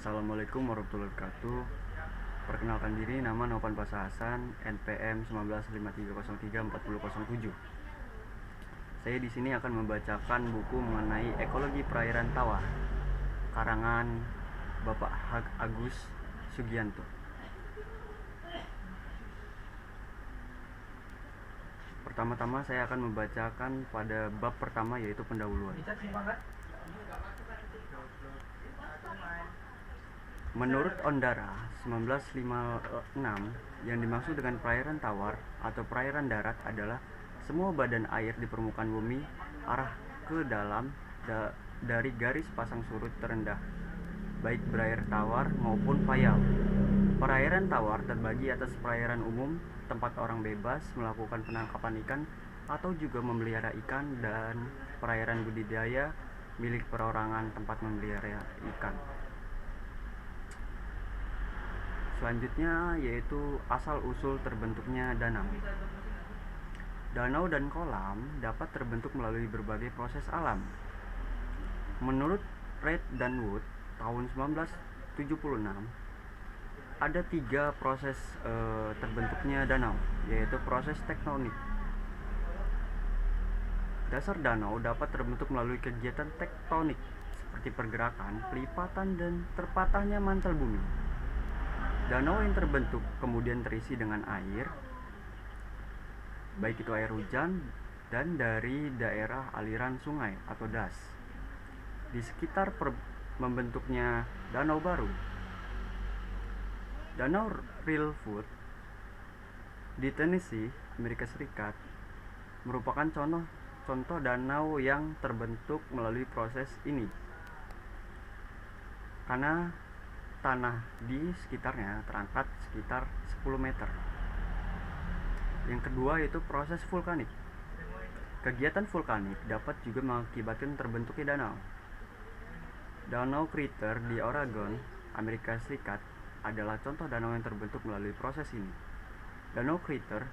Assalamualaikum warahmatullahi wabarakatuh. Perkenalkan diri, nama Novan Pasa Hasan, NPM 1953034007. Saya di sini akan membacakan buku mengenai ekologi perairan tawar, karangan Bapak Agus Sugianto. Pertama-tama saya akan membacakan pada bab pertama, yaitu pendahuluan. Menurut Ondara 1956, yang dimaksud dengan perairan tawar atau perairan darat adalah semua badan air di permukaan bumi arah ke dalam dari garis pasang surut terendah, baik berair tawar maupun payau. Perairan tawar terbagi atas perairan umum, tempat orang bebas melakukan penangkapan ikan atau juga memelihara ikan, dan perairan budidaya milik perorangan tempat memelihara ikan. Selanjutnya yaitu asal-usul terbentuknya danau. Danau dan kolam dapat terbentuk melalui berbagai proses alam. Menurut Reid dan Wood tahun 1976, ada 3 proses terbentuknya danau, yaitu proses tektonik. Dasar danau dapat terbentuk melalui kegiatan tektonik seperti pergerakan, pelipatan, dan terpatahnya mantel bumi. Danau yang terbentuk kemudian terisi dengan air, baik itu air hujan dan dari daerah aliran sungai atau das. Di sekitar membentuknya danau baru. Danau Reelfoot di Tennessee, Amerika Serikat, merupakan contoh danau yang terbentuk melalui proses ini, karena tanah di sekitarnya terangkat sekitar 10 meter. Yang kedua yaitu proses vulkanik. Kegiatan vulkanik dapat juga mengakibatkan terbentuknya danau. Danau Crater di Oregon, Amerika Serikat, adalah contoh danau yang terbentuk melalui proses ini. Danau Crater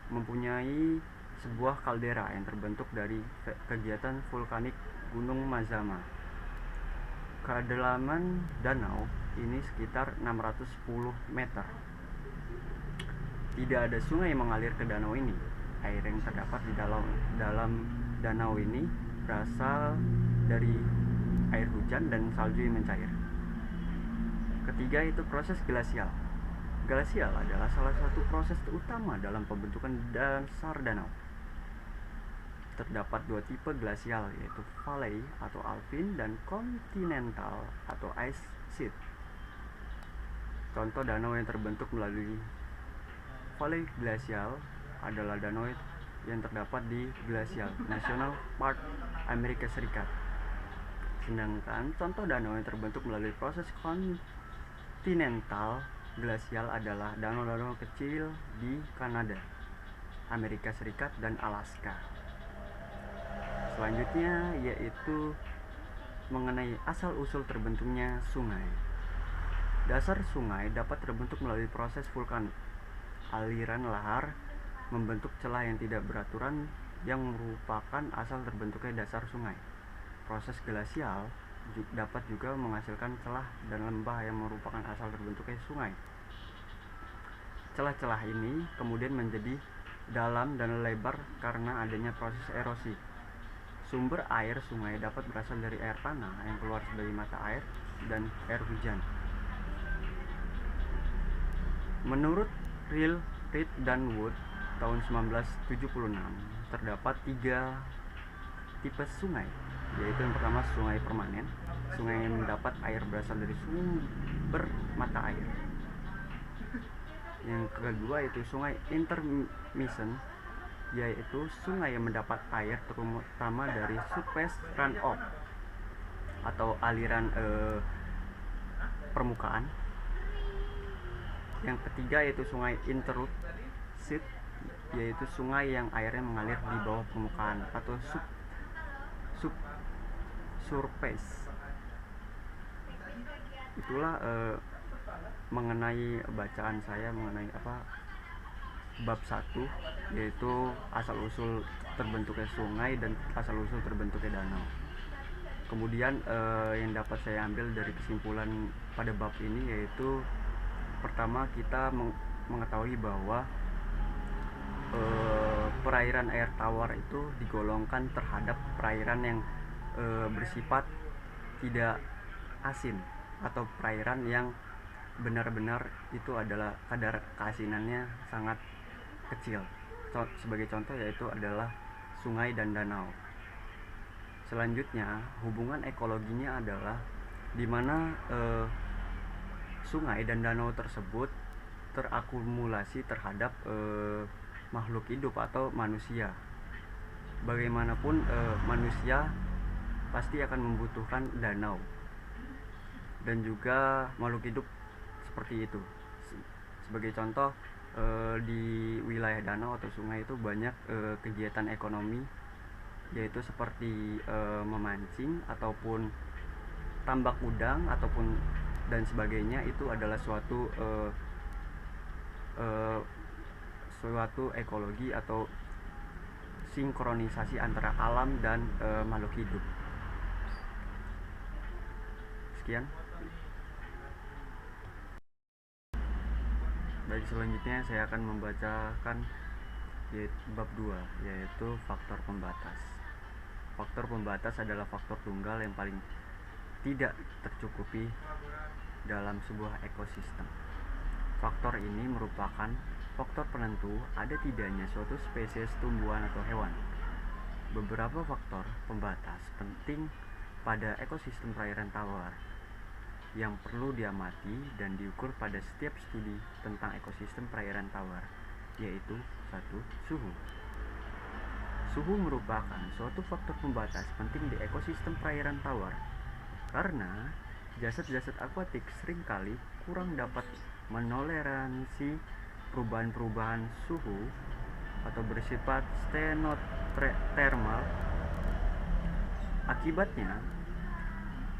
mempunyai sebuah kaldera yang terbentuk dari kegiatan vulkanik Gunung Mazama. Kedalaman danau ini sekitar 610 meter. Tidak ada sungai yang mengalir ke danau ini. Air yang terdapat di dalam danau ini berasal dari air hujan dan salju yang mencair. Ketiga itu proses glasial. Glasial adalah salah satu proses utama dalam pembentukan dasar danau. Terdapat 2 tipe glasial, yaitu valley atau alpine dan continental atau ice sheet. Contoh danau yang terbentuk melalui valley glasial adalah danau yang terdapat di Glacial National Park, Amerika Serikat. Sedangkan contoh danau yang terbentuk melalui proses continental glasial adalah danau-danau kecil di Kanada, Amerika Serikat, dan Alaska. Selanjutnya yaitu mengenai asal-usul terbentuknya sungai. Dasar sungai dapat terbentuk melalui proses vulkanik. Aliran lahar membentuk celah yang tidak beraturan yang merupakan asal terbentuknya dasar sungai. Proses glasial dapat juga menghasilkan celah dan lembah yang merupakan asal terbentuknya sungai. Celah-celah ini kemudian menjadi dalam dan lebar karena adanya proses erosi. Sumber air sungai dapat berasal dari air tanah yang keluar sebagai mata air dan air hujan. Menurut Reid dan Wood tahun 1976, terdapat 3 tipe sungai, yaitu yang pertama sungai permanen, sungai yang mendapat air berasal dari sumber mata air. Yang kedua itu sungai intermittent, yaitu sungai yang mendapat air terutama dari surface runoff atau aliran permukaan. Yang ketiga yaitu sungai intrusive, yaitu sungai yang airnya mengalir di bawah permukaan atau subsurface. Itulah mengenai bacaan saya mengenai bab 1, yaitu asal-usul terbentuknya sungai dan asal-usul terbentuknya danau. Kemudian yang dapat saya ambil dari kesimpulan pada bab ini yaitu pertama kita mengetahui bahwa perairan air tawar itu digolongkan terhadap perairan yang bersifat tidak asin atau perairan yang benar-benar itu adalah kadar keasinannya sangat kecil. Sebagai contoh yaitu adalah sungai dan danau. Selanjutnya hubungan ekologinya adalah di mana sungai dan danau tersebut terakumulasi terhadap makhluk hidup atau manusia. Bagaimanapun manusia pasti akan membutuhkan danau dan juga makhluk hidup seperti itu. Sebagai contoh di wilayah danau atau sungai itu banyak kegiatan ekonomi, yaitu seperti memancing ataupun tambak udang ataupun dan sebagainya. Itu adalah suatu ekologi atau sinkronisasi antara alam dan makhluk hidup. Sekian. Baik, selanjutnya saya akan membacakan bab 2, yaitu faktor pembatas. Faktor pembatas adalah faktor tunggal yang paling tidak tercukupi dalam sebuah ekosistem. Faktor ini merupakan faktor penentu ada tidaknya suatu spesies tumbuhan atau hewan. Beberapa faktor pembatas penting pada ekosistem perairan tawar yang perlu diamati dan diukur pada setiap studi tentang ekosistem perairan tawar, yaitu 1. Suhu. Suhu merupakan suatu faktor pembatas penting di ekosistem perairan tawar karena jasad-jasad akuatik seringkali kurang dapat menoleransi perubahan-perubahan suhu atau bersifat stenothermal. Akibatnya,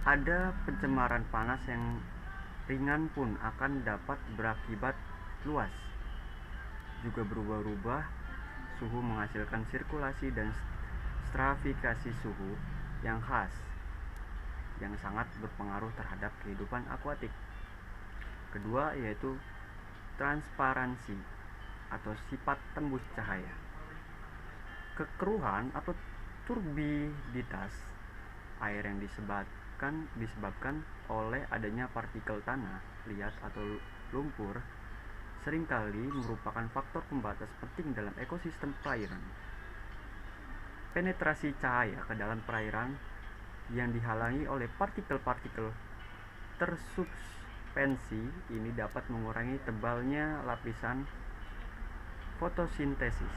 ada pencemaran panas yang ringan pun akan dapat berakibat luas. Juga berubah-ubah suhu menghasilkan sirkulasi dan stratifikasi suhu yang khas yang sangat berpengaruh terhadap kehidupan akuatik. Kedua yaitu transparansi atau sifat tembus cahaya. Kekeruhan atau turbiditas air yang disebabkan oleh adanya partikel tanah liat atau lumpur seringkali merupakan faktor pembatas penting dalam ekosistem perairan. Penetrasi cahaya ke dalam perairan yang dihalangi oleh partikel-partikel tersuspensi ini dapat mengurangi tebalnya lapisan fotosintesis.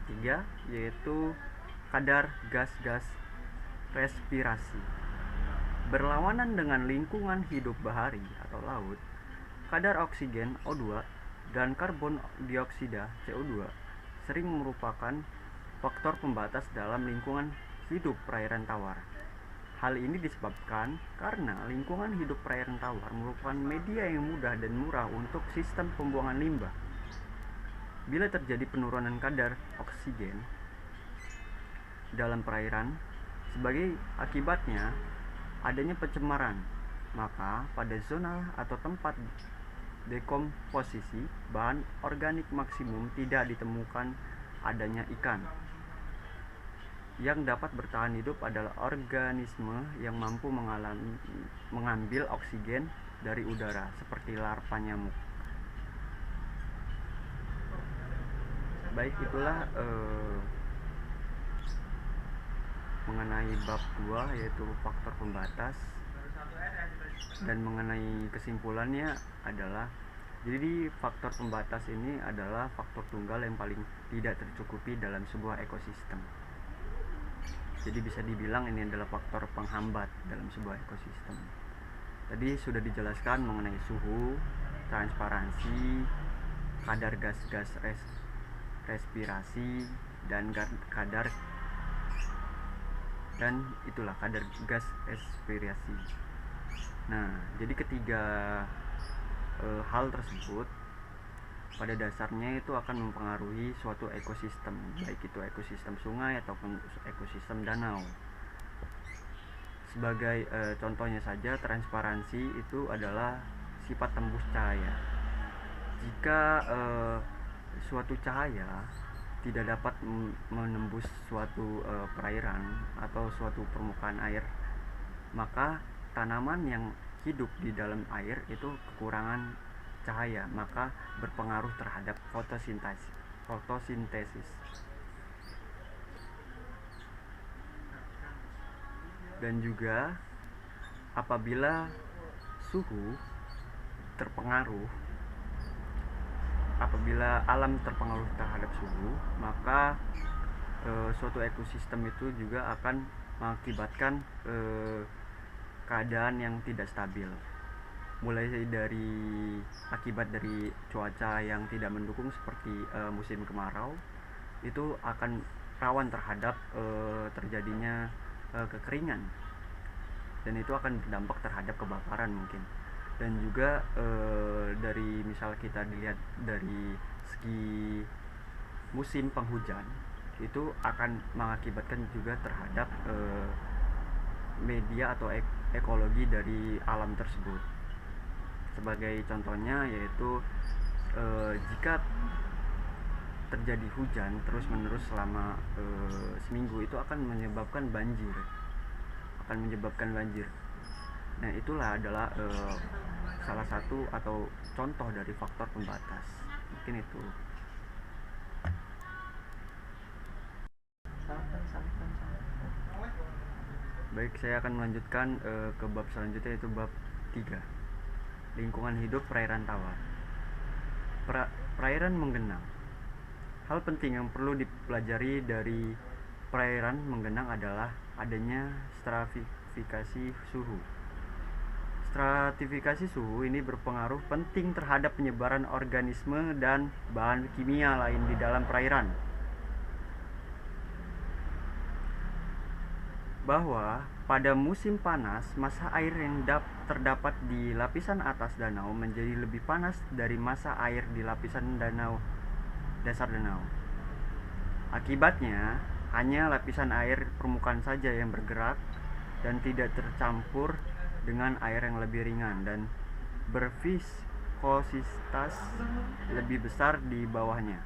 Ketiga yaitu kadar gas-gas respirasi. Berlawanan dengan lingkungan hidup bahari atau laut, kadar oksigen O2 dan karbon dioksida CO2 sering merupakan faktor pembatas dalam lingkungan hidup perairan tawar. Hal ini disebabkan karena lingkungan hidup perairan tawar merupakan media yang mudah dan murah untuk sistem pembuangan limbah. Bila terjadi penurunan kadar oksigen dalam perairan, sebagai akibatnya adanya pencemaran, maka pada zona atau tempat dekomposisi bahan organik maksimum tidak ditemukan adanya ikan. Yang dapat bertahan hidup adalah organisme yang mampu mengambil oksigen dari udara seperti larva nyamuk. Baik, itulah mengenai bab 2 yaitu faktor pembatas, dan mengenai kesimpulannya adalah jadi faktor pembatas ini adalah faktor tunggal yang paling tidak tercukupi dalam sebuah ekosistem. Jadi bisa dibilang ini adalah faktor penghambat dalam sebuah ekosistem. Tadi sudah dijelaskan mengenai suhu, transparansi, kadar gas-gas respirasi dan kadar gas respirasi. Nah, jadi ketiga hal tersebut pada dasarnya itu akan mempengaruhi suatu ekosistem, baik itu ekosistem sungai ataupun ekosistem danau. Sebagai contohnya saja, transparansi itu adalah sifat tembus cahaya. Jika suatu cahaya tidak dapat menembus suatu perairan atau suatu permukaan air, maka tanaman yang hidup di dalam air itu kekurangan cahaya, maka berpengaruh terhadap fotosintesis. Dan juga apabila suhu terpengaruh, apabila alam terpengaruh terhadap suhu, maka suatu ekosistem itu juga akan mengakibatkan keadaan yang tidak stabil, mulai dari akibat dari cuaca yang tidak mendukung seperti musim kemarau, itu akan rawan terhadap terjadinya kekeringan, dan itu akan berdampak terhadap kebakaran mungkin. Dan juga dari misal kita dilihat dari segi musim penghujan, itu akan mengakibatkan juga terhadap media atau ekologi dari alam tersebut. Sebagai contohnya yaitu jika terjadi hujan terus menerus selama seminggu, itu akan menyebabkan banjir. Nah, itulah adalah salah satu atau contoh dari faktor pembatas. Mungkin itu. Baik, saya akan melanjutkan ke bab selanjutnya, yaitu bab 3. Lingkungan hidup perairan tawar. Perairan menggenang. Hal penting yang perlu dipelajari dari perairan menggenang adalah adanya stratifikasi suhu. Stratifikasi suhu ini berpengaruh penting terhadap penyebaran organisme dan bahan kimia lain di dalam perairan. Bahwa pada musim panas, massa air yang terdapat di lapisan atas danau menjadi lebih panas dari massa air di lapisan dasar danau. Akibatnya, hanya lapisan air permukaan saja yang bergerak dan tidak tercampur dengan air yang lebih ringan dan berviskositas lebih besar di bawahnya.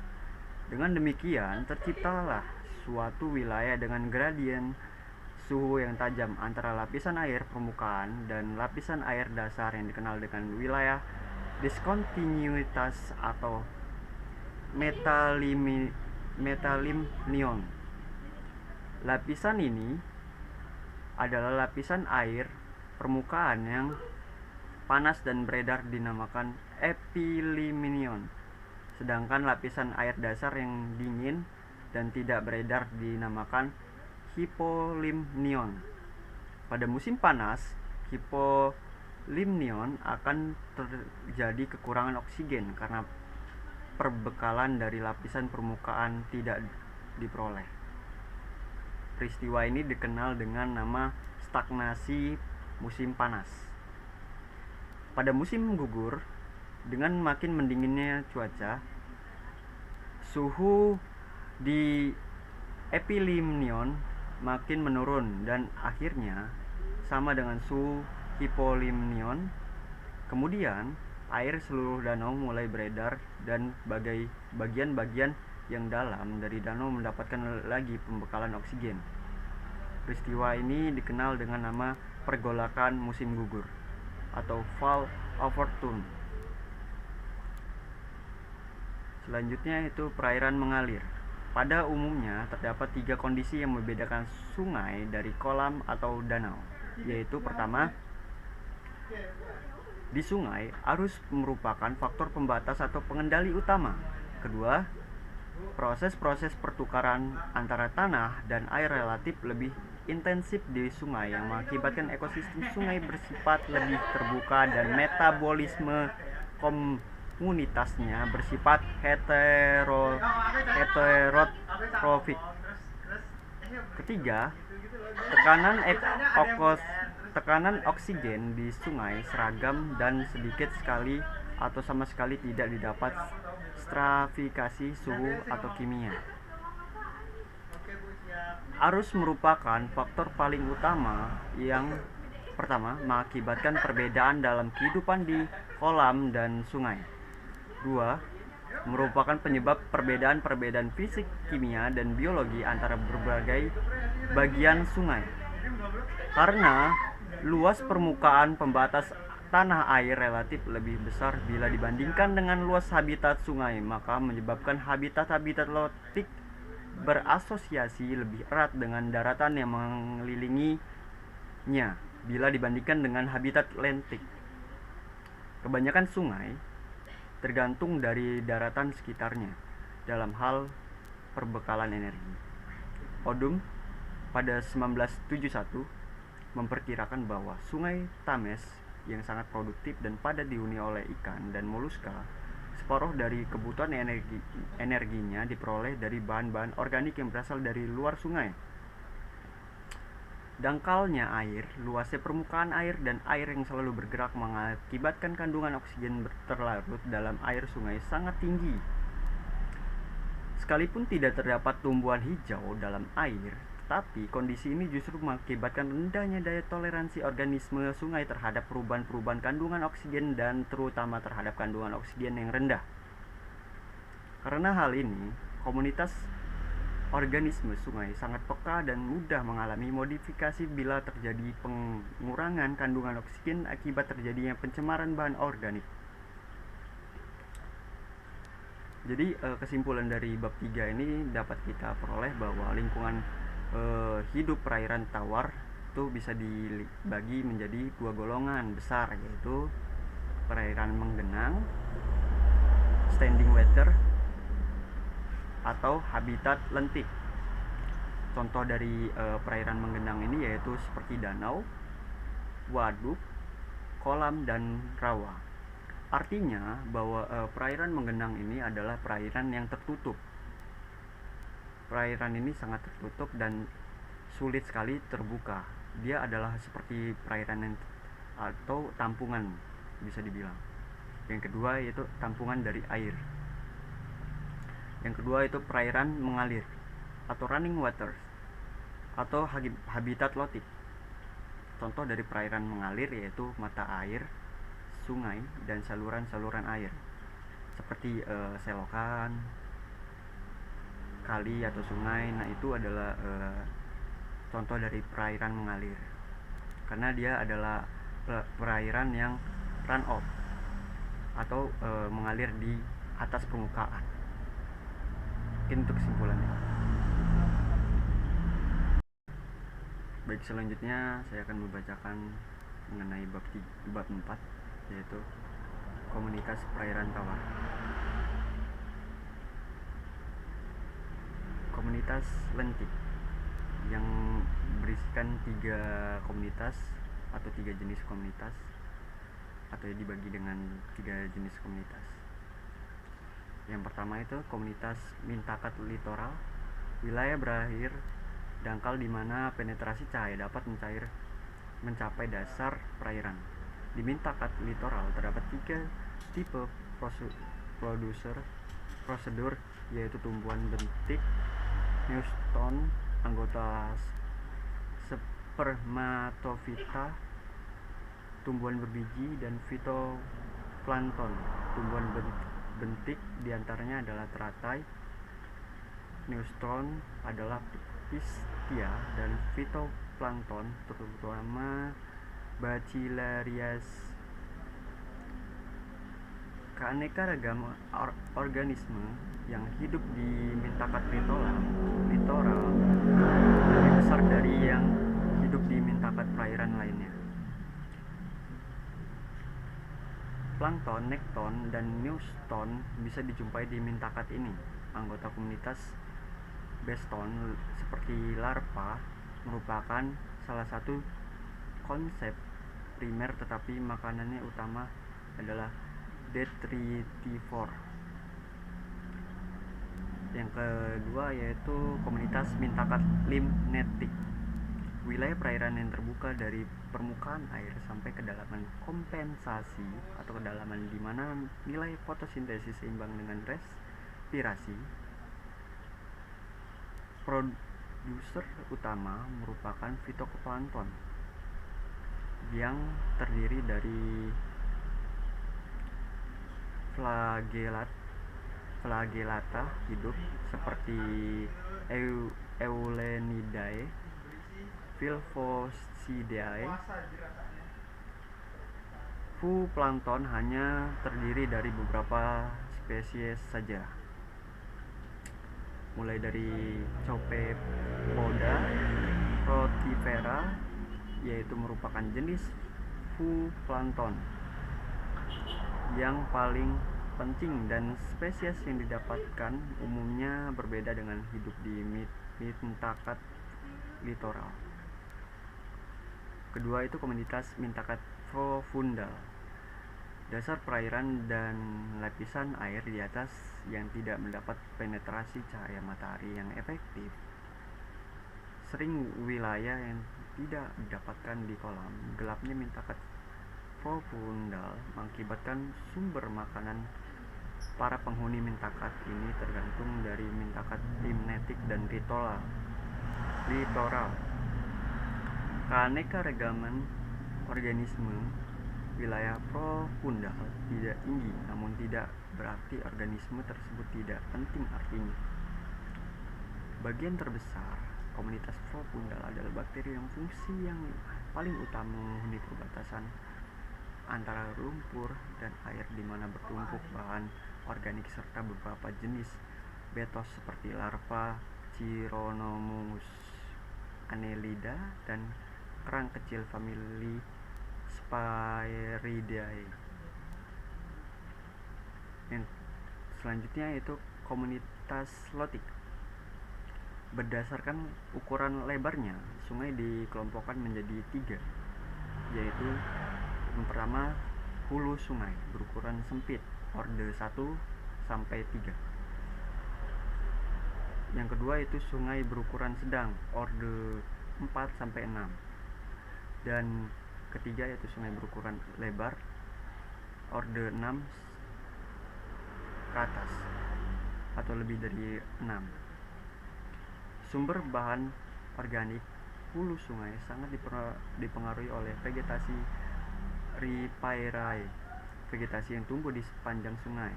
Dengan demikian, terciptalah suatu wilayah dengan gradien suhu yang tajam antara lapisan air permukaan dan lapisan air dasar yang dikenal dengan wilayah diskontinuitas atau metalimnion. Lapisan ini adalah lapisan air permukaan yang panas dan beredar dinamakan epilimnion, sedangkan lapisan air dasar yang dingin dan tidak beredar dinamakan hipolimnion. Pada musim panas, hipolimnion akan terjadi kekurangan oksigen karena perbekalan dari lapisan permukaan tidak diperoleh. Peristiwa ini dikenal dengan nama stagnasi musim panas. Pada musim gugur, dengan makin mendinginnya cuaca, suhu di epilimnion makin menurun dan akhirnya sama dengan suhu hipolimnion. Kemudian air seluruh danau mulai beredar dan bagian-bagian yang dalam dari danau mendapatkan lagi pembekalan oksigen. Peristiwa ini dikenal dengan nama pergolakan musim gugur atau fall overturn. Selanjutnya itu perairan mengalir. Pada umumnya terdapat 3 kondisi yang membedakan sungai dari kolam atau danau, yaitu pertama, di sungai arus merupakan faktor pembatas atau pengendali utama. Kedua, proses-proses pertukaran antara tanah dan air relatif lebih intensif di sungai yang mengakibatkan ekosistem sungai bersifat lebih terbuka dan metabolisme komunitasnya bersifat heterotrofik. Ketiga, tekanan oksigen di sungai seragam dan sedikit sekali atau sama sekali tidak didapat stratifikasi suhu atau kimia. Arus merupakan faktor paling utama yang pertama mengakibatkan perbedaan dalam kehidupan di kolam dan sungai. Dua, merupakan penyebab perbedaan-perbedaan fisik, kimia, dan biologi antara berbagai bagian sungai. Karena luas permukaan pembatas tanah air relatif lebih besar bila dibandingkan dengan luas habitat sungai, maka menyebabkan habitat-habitat lautik berasosiasi lebih erat dengan daratan yang mengelilinginya bila dibandingkan dengan habitat lentik. Kebanyakan sungai tergantung dari daratan sekitarnya dalam hal perbekalan energi. Odum pada 1971 memperkirakan bahwa sungai Thames yang sangat produktif dan padat dihuni oleh ikan dan moluska, separuh dari kebutuhan energinya diperoleh dari bahan-bahan organik yang berasal dari luar sungai. Dangkalnya air, luasnya permukaan air, dan air yang selalu bergerak mengakibatkan kandungan oksigen terlarut dalam air sungai sangat tinggi. Sekalipun tidak terdapat tumbuhan hijau dalam air, tetapi kondisi ini justru mengakibatkan rendahnya daya toleransi organisme sungai terhadap perubahan-perubahan kandungan oksigen dan terutama terhadap kandungan oksigen yang rendah. Karena hal ini, komunitas organisme sungai sangat peka dan mudah mengalami modifikasi bila terjadi pengurangan kandungan oksigen akibat terjadinya pencemaran bahan organik. Jadi kesimpulan dari bab 3 ini dapat kita peroleh bahwa lingkungan hidup perairan tawar itu bisa dibagi menjadi dua golongan besar, yaitu perairan menggenang, standing water, atau habitat lentik. Contoh dari perairan menggenang ini yaitu seperti danau, waduk, kolam, dan rawa. Artinya bahwa perairan menggenang ini adalah perairan yang tertutup. Perairan ini sangat tertutup dan sulit sekali terbuka. Dia adalah seperti perairan yang atau tampungan bisa dibilang. Yang kedua yaitu tampungan dari air. Yang kedua itu perairan mengalir atau running waters atau habitat lautik. Contoh dari perairan mengalir yaitu mata air, sungai, dan saluran-saluran air seperti selokan, kali atau sungai. Nah, itu adalah contoh dari perairan mengalir karena dia adalah perairan yang run off atau mengalir di atas permukaan. Mungkin itu kesimpulannya. Baik, selanjutnya saya akan membacakan mengenai bab 4, yaitu komunitas perairan tawar. Komunitas lentik yang berisikan 3 komunitas atau 3 jenis komunitas, atau dibagi dengan 3 jenis komunitas. Yang pertama itu komunitas mintakat litoral, wilayah berakhir dangkal di mana penetrasi cahaya dapat mencapai dasar perairan. Di mintakat litoral terdapat 3 tipe prosedur, yaitu tumbuhan bentik, neuston, anggota spermatofita, tumbuhan berbiji, dan fitoplankton. Tumbuhan bentik diantaranya adalah teratai, neuston adalah pistia, dan fitoplankton terutama Bacillarias. Keanekaragaman organisme yang hidup di mintakat litoral lebih besar dari yang hidup di mintakat perairan lainnya. Plankton, nekton, dan neuston bisa dijumpai di mintakat ini. Anggota komunitas beston seperti larva merupakan salah satu konsep primer, tetapi makanannya utama adalah detritivore. Yang kedua yaitu komunitas mintakat limnetik, wilayah perairan yang terbuka dari permukaan air sampai kedalaman kompensasi atau kedalaman di mana nilai fotosintesis seimbang dengan respirasi. User utama merupakan fitoplankton yang terdiri dari flagellata hidup seperti Eulenidae, Vilvosidae. Zooplankton hanya terdiri dari beberapa spesies saja, mulai dari Copepoda Protifera, yaitu merupakan jenis zooplankton yang paling penting, dan spesies yang didapatkan umumnya berbeda dengan hidup di Mintakat litoral. Kedua itu komunitas Mintakat profundal, dasar perairan dan lapisan air di atas yang tidak mendapat penetrasi cahaya matahari yang efektif. Sering wilayah yang tidak didapatkan di kolam. Gelapnya Mintakat profundal mengakibatkan sumber makanan para penghuni Mintakat ini tergantung dari Mintakat limnetik dan litoral. Keanekaragaman organisme wilayah profundal tidak tinggi, namun tidak berarti organisme tersebut tidak penting artinya. Bagian terbesar komunitas profundal adalah bakteri yang fungsi yang paling utama menghuni perbatasan antara lumpur dan air, di mana bertumpuk bahan organik serta beberapa jenis betos seperti larva Chironomus annelida dan kerang kecil famili Sphaeridae. Yang selanjutnya yaitu komunitas lotik. Berdasarkan ukuran lebarnya, sungai dikelompokkan menjadi 3, yaitu yang pertama hulu sungai berukuran sempit, orde 1 sampai 3. Yang kedua itu sungai berukuran sedang, orde 4 sampai 6. Dan ketiga yaitu sungai berukuran lebar, orde 6 ke atas atau lebih dari 6. Sumber bahan organik hulu sungai sangat dipengaruhi oleh vegetasi Ripariaceae, vegetasi yang tumbuh di sepanjang sungai.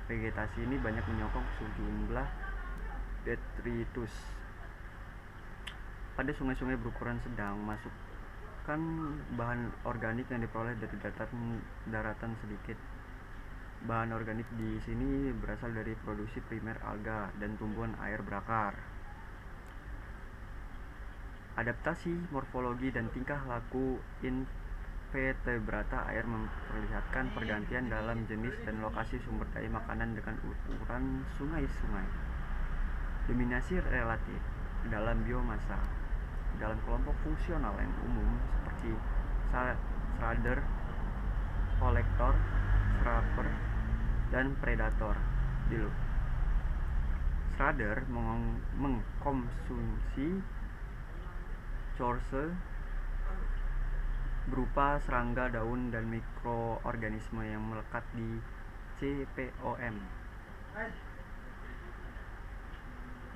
Vegetasi ini banyak menyokong sejumlah detritus. Pada sungai-sungai berukuran sedang, masukkan bahan organik yang diperoleh dari daratan sedikit. Bahan organik di sini berasal dari produksi primer alga dan tumbuhan air berakar. Adaptasi morfologi dan tingkah laku invertebrata air memperlihatkan pergantian dalam jenis dan lokasi sumber daya makanan dengan ukuran sungai-sungai. Dominasi relatif dalam biomasa dalam kelompok fungsional yang umum seperti shredder, kolektor, scraper, dan predator. Shredder mengkonsumsi chorse berupa serangga, daun, dan mikroorganisme yang melekat di CPOM.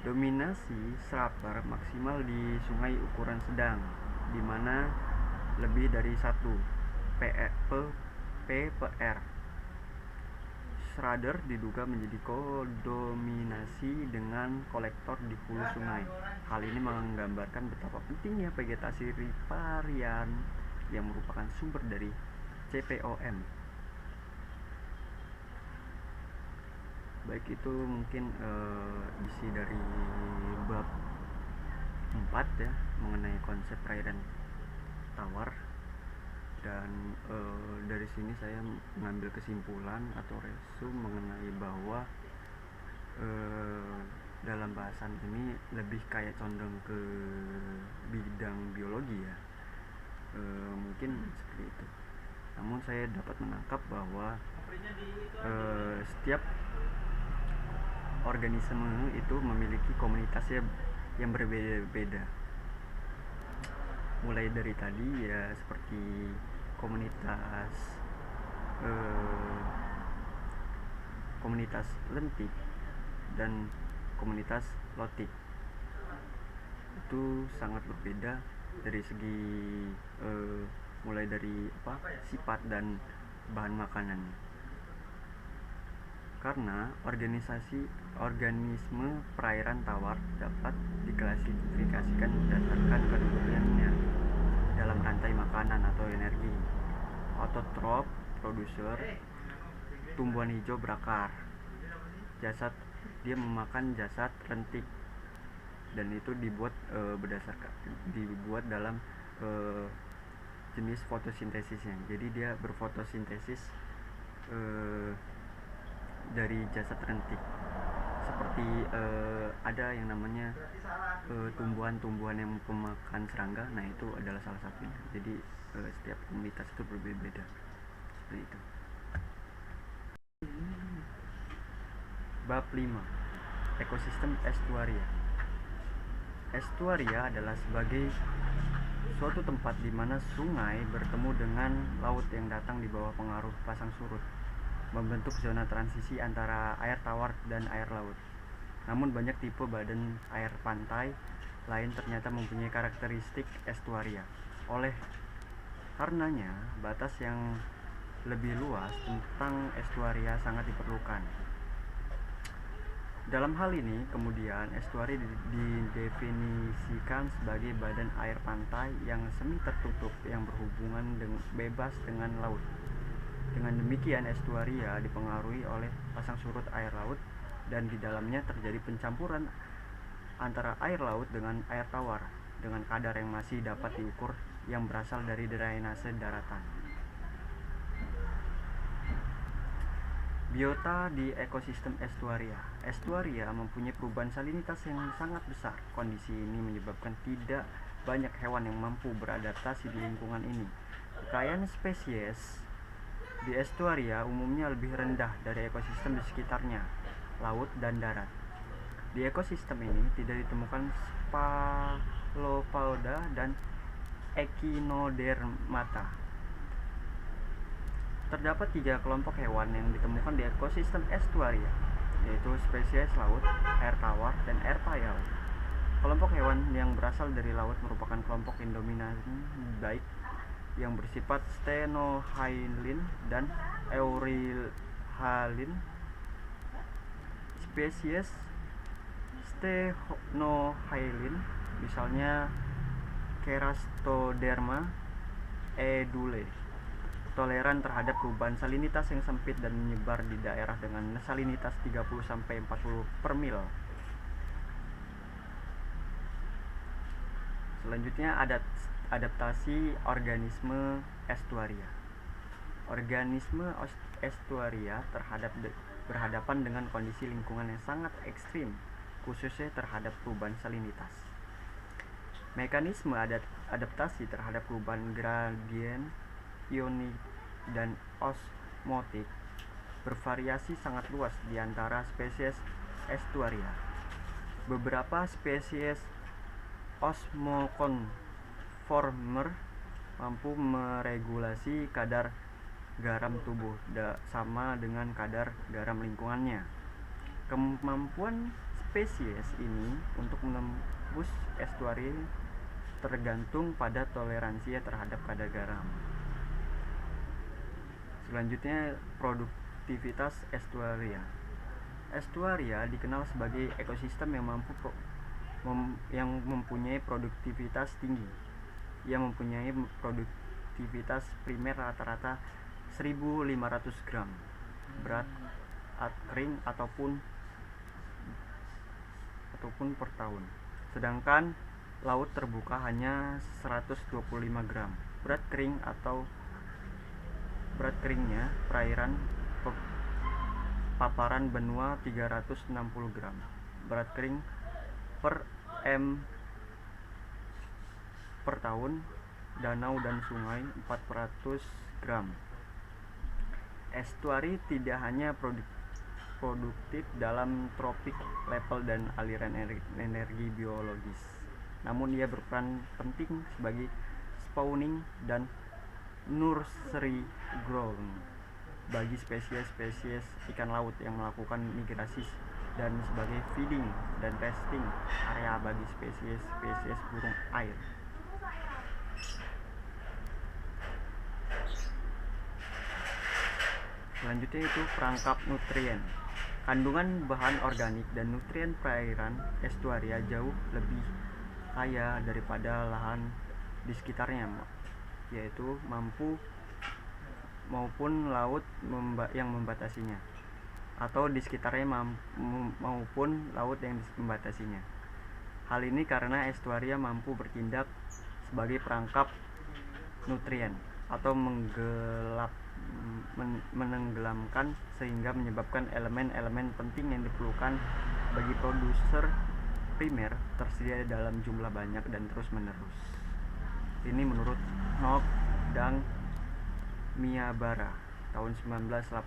Dominasi scraper maksimal di sungai ukuran sedang, di mana lebih dari 1 ppr. Shredder diduga menjadi kodominasi dengan kolektor di hulu sungai. Hal ini menggambarkan betapa pentingnya vegetasi riparian yang merupakan sumber dari CPOM. Baik, itu mungkin isi dari bab 4 ya, mengenai konsep perairan tawar. Dan dari sini saya mengambil kesimpulan atau resume mengenai bahwa dalam bahasan ini lebih kayak condong ke bidang biologi ya, mungkin seperti itu. Namun saya dapat menangkap bahwa setiap organisme itu memiliki komunitasnya yang berbeda-beda. Mulai dari tadi ya seperti komunitas lentik dan komunitas lotik. itu sangat berbeda dari segi mulai dari sifat dan bahan makanan. Karena organisme perairan tawar dapat diklasifikasikan berdasarkan kedudukannya dalam rantai makanan atau energi. Autotrof, produser, tumbuhan hijau berakar. Dia memakan jasad rentik, dan itu dibuat dalam jenis fotosintesisnya. Jadi dia berfotosintesis dari jasad rentik, seperti ada yang namanya tumbuhan-tumbuhan yang pemakan serangga. Nah, itu adalah salah satunya. Jadi setiap komunitas itu berbeda-beda seperti itu. Bab 5. Ekosistem estuaria. Estuaria adalah sebagai suatu tempat di mana sungai bertemu dengan laut yang datang di bawah pengaruh pasang surut, membentuk zona transisi antara air tawar dan air laut. Namun banyak tipe badan air pantai lain ternyata mempunyai karakteristik estuaria. Oleh karenanya, batas yang lebih luas tentang estuaria sangat diperlukan. Dalam hal ini, kemudian estuari didefinisikan sebagai badan air pantai yang semi tertutup yang berhubungan bebas dengan laut. Dengan demikian, estuaria dipengaruhi oleh pasang surut air laut, dan di dalamnya terjadi pencampuran antara air laut dengan air tawar dengan kadar yang masih dapat diukur yang berasal dari drainase daratan. Biota di ekosistem estuaria. Estuaria mempunyai perubahan salinitas yang sangat besar. Kondisi ini menyebabkan tidak banyak hewan yang mampu beradaptasi di lingkungan ini. Kekayaan spesies di estuaria umumnya lebih rendah dari ekosistem di sekitarnya, laut dan darat. Di ekosistem ini tidak ditemukan Sphalopauda dan Echinodermata. Terdapat 3 kelompok hewan yang ditemukan di ekosistem estuaria, yaitu spesies laut, air tawar, dan air payau. Kelompok hewan yang berasal dari laut merupakan kelompok indominan baik yang bersifat stenohylin dan euryhalin. Spesies stenohylin misalnya Cherastoderma edule toleran terhadap perubahan salinitas yang sempit dan menyebar di daerah dengan salinitas 30-40 per mil. Selanjutnya, adaptasi organisme estuaria. Organisme estuaria berhadapan dengan kondisi lingkungan yang sangat ekstrim, khususnya terhadap perubahan salinitas. Mekanisme adaptasi terhadap perubahan gradien ionik dan osmotik bervariasi sangat luas di antara spesies estuaria. Beberapa spesies osmokonformer mampu meregulasi kadar garam tubuh sama dengan kadar garam lingkungannya. Kemampuan spesies ini untuk menembus estuaria tergantung pada toleransinya terhadap kadar garam. Selanjutnya, produktivitas estuaria. Estuaria dikenal sebagai ekosistem yang mempunyai produktivitas tinggi. Ia mempunyai produktivitas primer rata-rata 1.500 gram berat kering ataupun per tahun. Sedangkan laut terbuka hanya 125 gram berat kering atau berat keringnya perairan paparan benua 360 gram berat kering per tahun. Danau dan sungai 400 gram. Estuari tidak hanya produktif dalam tropik level dan aliran energi biologis, namun ia berperan penting sebagai spawning dan nursery ground bagi spesies-spesies ikan laut yang melakukan migrasi dan sebagai feeding dan testing area bagi spesies-spesies burung air. Selanjutnya itu perangkap nutrien. Kandungan bahan organik dan nutrien perairan estuaria jauh lebih kaya daripada lahan di sekitarnya, yaitu mampu maupun laut yang membatasinya, atau di sekitarnya maupun laut yang membatasinya. Hal ini karena estuaria mampu bertindak sebagai perangkap nutrien atau menenggelamkan, sehingga menyebabkan elemen-elemen penting yang diperlukan bagi produser primer tersedia dalam jumlah banyak dan terus-menerus. Ini menurut Knoop dan Miyabara tahun 1984.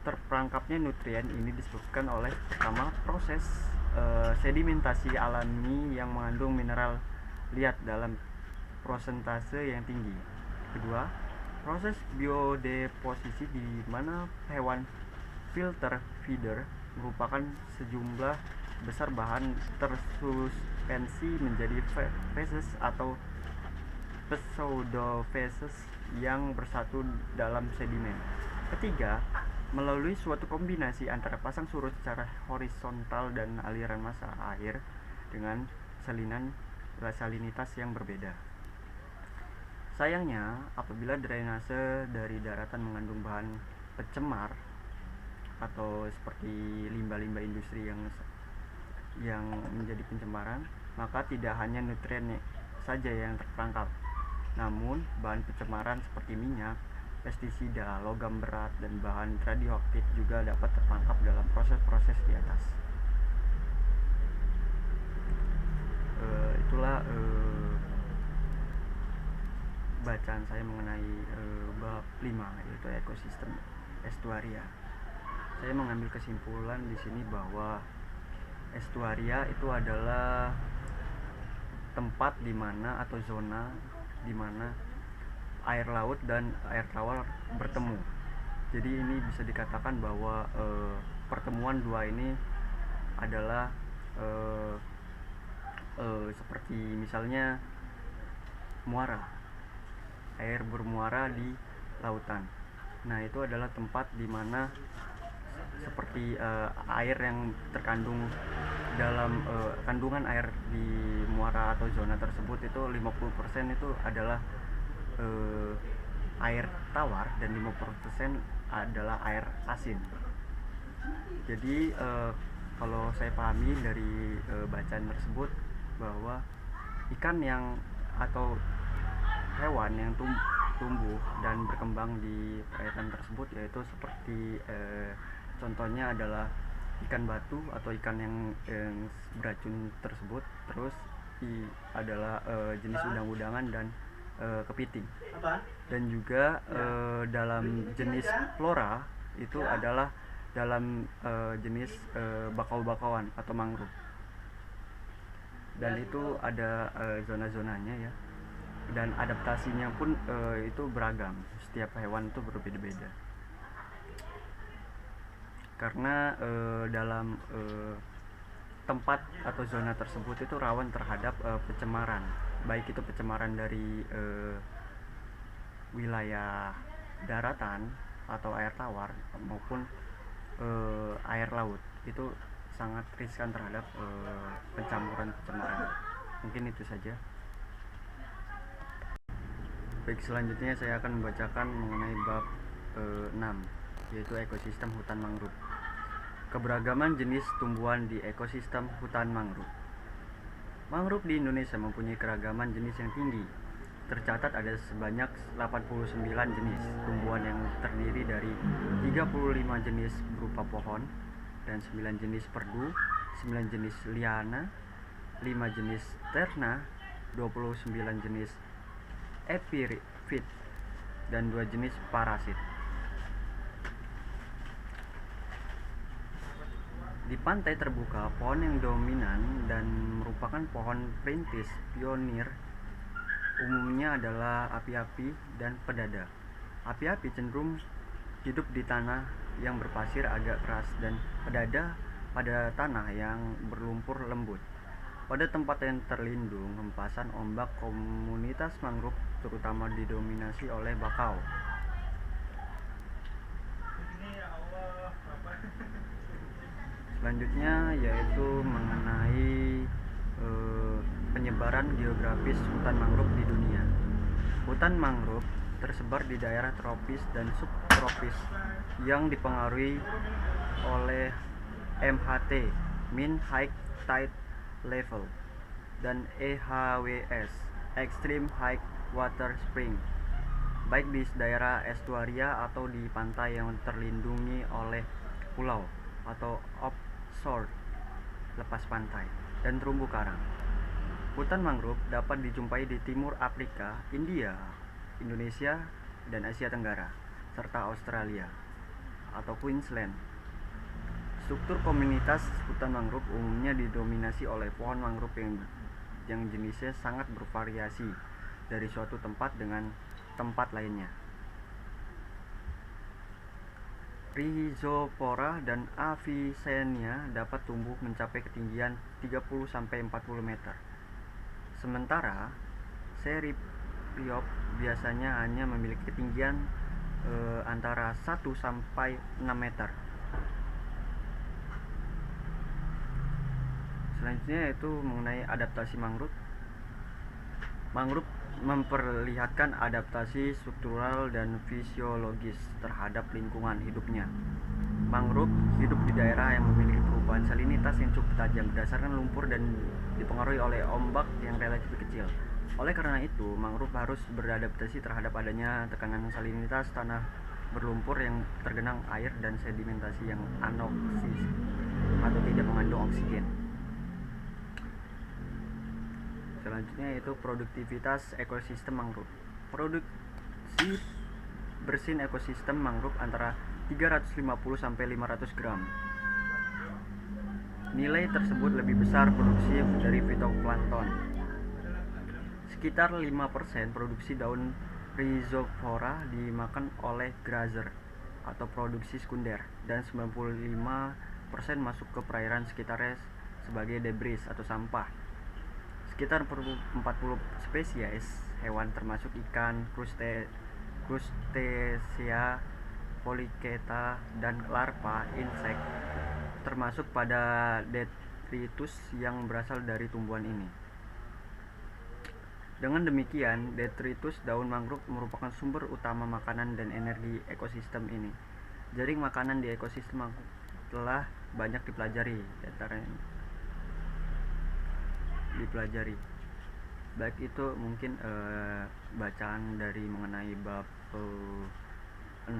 Terperangkapnya nutrien ini disebabkan oleh pertama proses sedimentasi alami yang mengandung mineral liat dalam prosentase yang tinggi. Kedua, proses biodeposisi di mana hewan filter feeder merupakan sejumlah besar bahan tersuspensi menjadi feces atau pseudofeces yang bersatu dalam sedimen. Ketiga, melalui suatu kombinasi antara pasang surut secara horizontal dan aliran massa air dengan salinitas yang berbeda. Sayangnya, apabila drainase dari daratan mengandung bahan pencemar atau seperti limbah-limbah industri yang menjadi pencemaran, maka tidak hanya nutrien saja yang terperangkap, namun bahan pencemaran seperti minyak, pestisida, logam berat, dan bahan radioaktif juga dapat terperangkap dalam proses-proses di atas. Itulah bacaan saya mengenai bab 5, yaitu ekosistem estuaria. Saya mengambil kesimpulan di sini bahwa estuaria itu adalah tempat di mana atau zona di mana air laut dan air tawar bertemu. Jadi ini bisa dikatakan bahwa pertemuan dua ini adalah seperti misalnya muara, air bermuara di lautan. Nah, itu adalah tempat di mana seperti air yang terkandung dalam kandungan air di muara atau zona tersebut itu 50% itu adalah air tawar dan 50% adalah air asin. Jadi kalau saya pahami dari bacaan tersebut bahwa ikan yang atau hewan yang tumbuh dan berkembang di perairan tersebut, yaitu seperti contohnya adalah ikan batu atau ikan yang beracun tersebut, terus adalah jenis udang-udangan dan kepiting. Dan juga dalam jenis flora itu adalah dalam jenis bakau-bakauan atau mangrove. Dan itu ada zona-zonanya ya. Dan adaptasinya pun itu beragam. Setiap hewan itu berbeda-beda. Karena dalam tempat atau zona tersebut itu rawan terhadap pencemaran, baik itu pencemaran dari wilayah daratan atau air tawar maupun air laut. Itu sangat riskan terhadap pencemaran. Mungkin itu saja. Baik, selanjutnya saya akan membacakan mengenai bab 6, yaitu ekosistem hutan mangrove. Keberagaman jenis tumbuhan di ekosistem hutan mangrove. Mangrove di Indonesia mempunyai keragaman jenis yang tinggi. Tercatat ada sebanyak 89 jenis tumbuhan yang terdiri dari 35 jenis berupa pohon dan 9 jenis perdu, 9 jenis liana, 5 jenis terna, 29 jenis epifit, dan 2 jenis parasit. Di pantai terbuka, pohon yang dominan dan merupakan pohon perintis pionir umumnya adalah api-api dan pedada. Api-api cenderung hidup di tanah yang berpasir agak keras dan berada pada tanah yang berlumpur lembut. Pada tempat yang terlindung hempasan ombak, komunitas mangrove terutama didominasi oleh bakau. Selanjutnya yaitu mengenai penyebaran geografis hutan mangrove di dunia. Hutan mangrove tersebar di daerah tropis dan subtropis yang dipengaruhi oleh MHT (Mean High Tide Level) dan EHWS (Extreme High Water Spring), baik di daerah estuaria atau di pantai yang terlindungi oleh pulau atau offshore lepas pantai dan terumbu karang. Hutan mangrove dapat dijumpai di timur Afrika, India, Indonesia, dan Asia Tenggara, serta Australia atau Queensland. Struktur komunitas hutan mangrove umumnya didominasi oleh pohon mangrove yang jenisnya sangat bervariasi dari suatu tempat dengan tempat lainnya. Rhizopora dan Avicennia dapat tumbuh mencapai ketinggian 30-40 meter. Sementara Seripiop biasanya hanya memiliki ketinggian antara 1-6 meter. Selanjutnya yaitu mengenai adaptasi mangrove. Mangrove memperlihatkan adaptasi struktural dan fisiologis terhadap lingkungan hidupnya. Mangrove hidup di daerah yang memiliki perubahan salinitas yang cukup tajam berdasarkan lumpur dan dipengaruhi oleh ombak yang relatif kecil. Oleh karena itu, mangrove harus beradaptasi terhadap adanya tekanan salinitas tanah berlumpur yang tergenang air dan sedimentasi yang anoksis atau tidak mengandung oksigen. Selanjutnya yaitu produktivitas ekosistem mangrove. Produksi bersin ekosistem mangrove antara 350-500 gram. Nilai tersebut lebih besar produksi dari fitoplankton. Sekitar 5% produksi daun Rhizopora dimakan oleh grazer atau produksi sekunder, dan 95% masuk ke perairan sekitarnya sebagai debris atau sampah. Sekitar 40 spesies hewan termasuk ikan, krustacea, polychaeta, dan larva insek termasuk pada detritus yang berasal dari tumbuhan ini. Dengan demikian, detritus daun mangrove merupakan sumber utama makanan dan energi ekosistem ini. Jaring makanan di ekosistem mangrove telah banyak dipelajari, baik itu mungkin bacaan dari mengenai bab 6.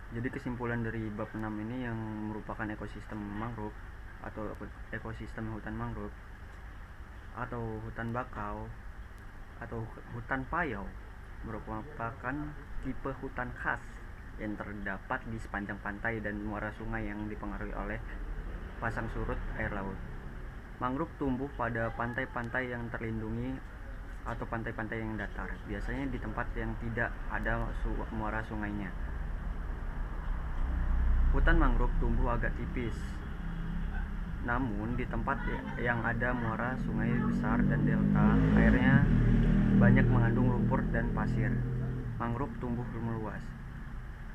Jadi kesimpulan dari bab 6 ini yang merupakan ekosistem mangrove atau ekosistem hutan mangrove atau hutan bakau atau hutan payau merupakan tipe hutan khas yang terdapat di sepanjang pantai dan muara sungai yang dipengaruhi oleh pasang surut air laut. Mangrove tumbuh pada pantai-pantai yang terlindungi atau pantai-pantai yang datar, biasanya di tempat yang tidak ada muara sungainya. Hutan mangrove tumbuh agak tipis, namun di tempat yang ada muara sungai besar dan delta, airnya banyak mengandung lumpur dan pasir. Mangrove tumbuh meluas.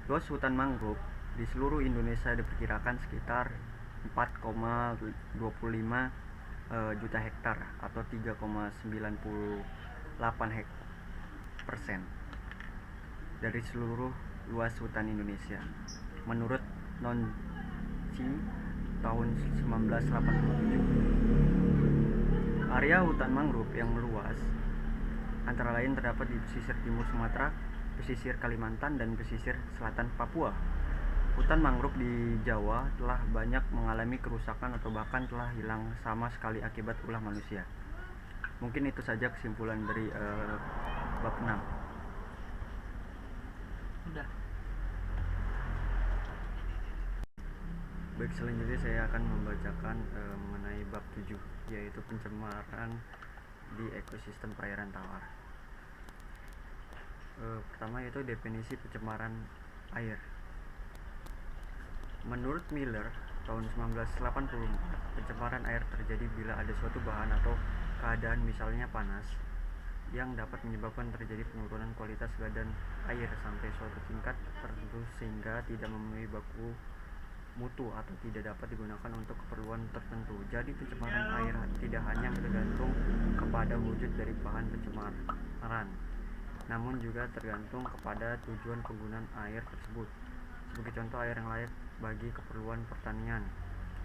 Luas hutan mangrove di seluruh Indonesia diperkirakan sekitar 4,25 juta hektar atau 3,98% dari seluruh luas hutan Indonesia menurut NONCI tahun 1987. Area hutan mangrove yang meluas antara lain terdapat di pesisir timur Sumatera, pesisir Kalimantan, dan pesisir selatan Papua. Hutan mangrove di Jawa telah banyak mengalami kerusakan atau bahkan telah hilang sama sekali akibat ulah manusia. Mungkin itu saja kesimpulan dari bab 6. Udah. Baik, selanjutnya saya akan membacakan mengenai bab 7, yaitu pencemaran di ekosistem perairan tawar. Pertama yaitu definisi pencemaran air. Menurut Miller tahun 1984, pencemaran air terjadi bila ada suatu bahan atau keadaan, misalnya panas, yang dapat menyebabkan terjadi penurunan kualitas badan air sampai suatu tingkat tertentu sehingga tidak memenuhi baku mutu atau tidak dapat digunakan untuk keperluan tertentu. Jadi pencemaran air tidak hanya bergantung kepada wujud dari bahan pencemaran, namun juga tergantung kepada tujuan penggunaan air tersebut. Sebagai contoh, air yang layak bagi keperluan pertanian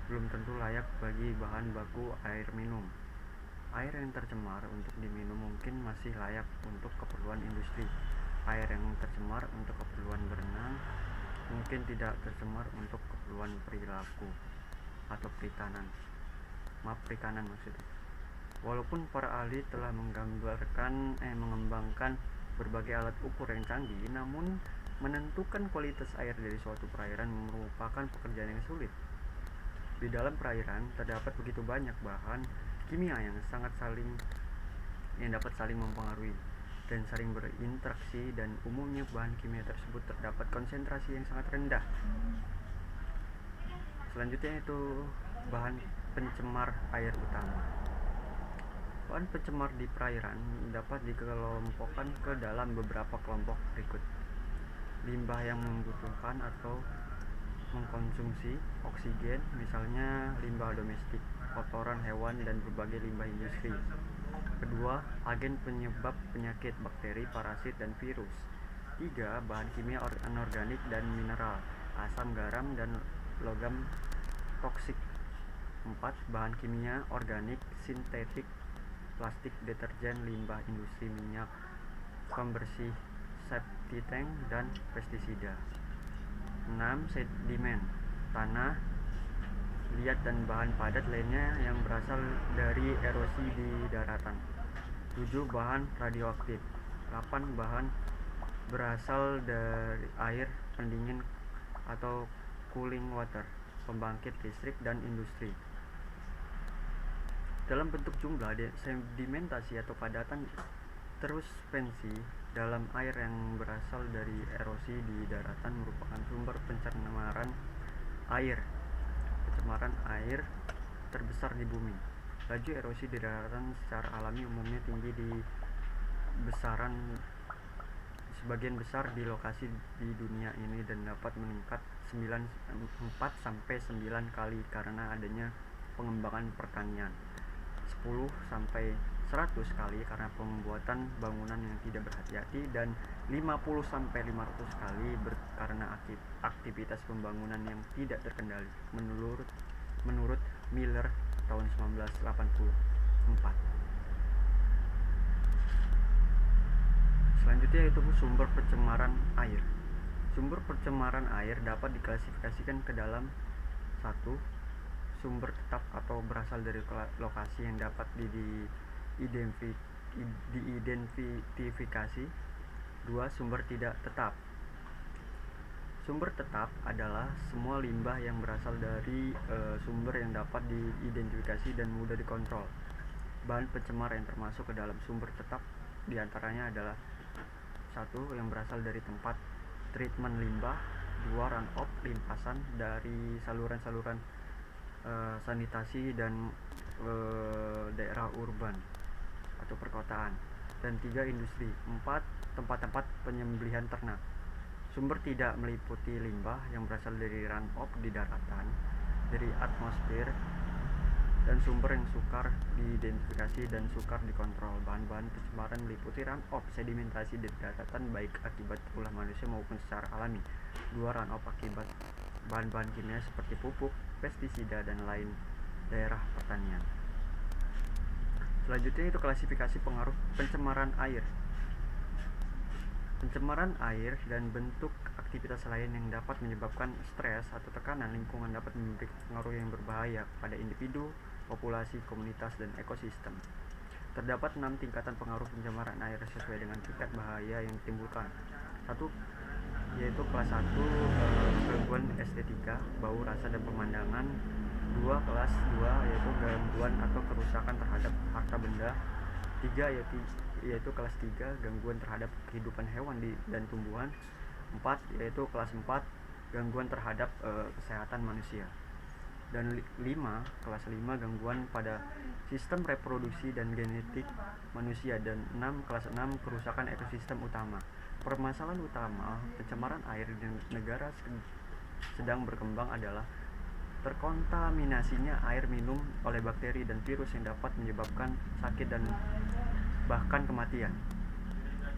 belum tentu layak bagi bahan baku air minum. Air yang tercemar untuk diminum mungkin masih layak untuk keperluan industri. Air yang tercemar untuk keperluan berenang mungkin tidak tercemar untuk keperluan perilaku atau perikanan maksudnya. Walaupun para ahli telah mengembangkan berbagai alat ukur yang canggih, namun menentukan kualitas air dari suatu perairan merupakan pekerjaan yang sulit. Di dalam perairan terdapat begitu banyak bahan kimia yang dapat saling mempengaruhi dan saling berinteraksi, dan umumnya bahan kimia tersebut terdapat konsentrasi yang sangat rendah. Selanjutnya itu bahan pencemar air utama. Bahan pencemar di perairan dapat dikelompokkan ke dalam beberapa kelompok berikut. Limbah yang membutuhkan atau mengkonsumsi oksigen, misalnya limbah domestik, kotoran hewan, dan berbagai limbah industri. Kedua, agen penyebab penyakit, bakteri, parasit, dan virus. Tiga, bahan kimia anorganik dan mineral, asam, garam, dan logam toksik. Empat, bahan kimia organik, sintetik, plastik, deterjen, limbah industri, minyak, pembersih, septic tank, dan pestisida. 6. Sedimen, tanah liat dan bahan padat lainnya yang berasal dari erosi di daratan. 7. Bahan radioaktif. 8. Bahan berasal dari air pendingin atau cooling water, pembangkit listrik, dan industri. Dalam bentuk jumlah, sedimentasi atau padatan tersuspensi dalam air yang berasal dari erosi di daratan merupakan sumber pencemaran air terbesar di bumi. Laju erosi di daratan secara alami umumnya tinggi di sebagian besar di lokasi di dunia ini dan dapat meningkat 4 sampai 9 kali karena adanya pengembangan pertanian, 10 sampai 100 kali karena pembuatan bangunan yang tidak berhati-hati, dan 50 sampai 500 kali karena aktivitas pembangunan yang tidak terkendali, menurut Miller tahun 1984. Selanjutnya itu sumber pencemaran air. Sumber pencemaran air dapat diklasifikasikan ke dalam: 1. Sumber tetap atau berasal dari lokasi yang dapat diidentifikasi. 2. Sumber tidak tetap. Sumber tetap adalah semua limbah yang berasal dari sumber yang dapat diidentifikasi dan mudah dikontrol. Bahan pencemar yang termasuk ke dalam sumber tetap diantaranya adalah: 1. Yang berasal dari tempat treatment limbah. 2. Runoff, limpasan dari saluran-saluran sanitasi dan daerah urban atau perkotaan. Dan 3. Industri. 4. Tempat-tempat penyembelihan ternak. Sumber tidak meliputi limbah yang berasal dari runoff di daratan, dari atmosfer, dan sumber yang sukar diidentifikasi dan sukar dikontrol. Bahan-bahan pencemaran meliputi runoff, sedimentasi di daratan baik akibat ulah manusia maupun secara alami. 2. Runoff akibat bahan-bahan kimia seperti pupuk, pestisida, dan lain daerah pertanian. Selanjutnya itu klasifikasi pengaruh pencemaran air. Pencemaran air dan bentuk aktivitas lain yang dapat menyebabkan stres atau tekanan lingkungan dapat memberi pengaruh yang berbahaya pada individu, populasi, komunitas, dan ekosistem. Terdapat 6 tingkatan pengaruh pencemaran air sesuai dengan tingkat bahaya yang ditimbulkan. 1. Yaitu kelas 1, gangguan estetika, bau, rasa, dan pemandangan. 2. Kelas 2 yaitu gangguan atau kerusakan terhadap harta benda. 3. yaitu kelas 3 gangguan terhadap kehidupan hewan dan tumbuhan. 4 yaitu kelas 4 gangguan terhadap kesehatan manusia. Dan 5 kelas 5 gangguan pada sistem reproduksi dan genetik manusia. Dan 6 kelas 6 kerusakan ekosistem utama. Permasalahan utama pencemaran air di negara sedang berkembang adalah terkontaminasinya air minum oleh bakteri dan virus yang dapat menyebabkan sakit dan bahkan kematian.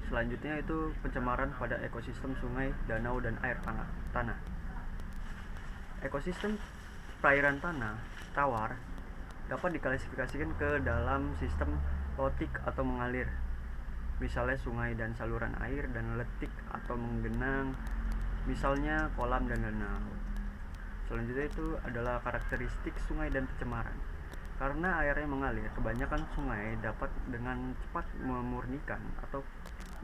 Selanjutnya itu pencemaran pada ekosistem sungai, danau, dan air tanah. Ekosistem perairan tanah tawar dapat diklasifikasikan ke dalam sistem lotik atau mengalir, misalnya sungai dan saluran air, dan letik atau menggenang, misalnya kolam dan danau. Selanjutnya itu adalah karakteristik sungai dan pencemaran. Karena airnya mengalir, kebanyakan sungai dapat dengan cepat memurnikan atau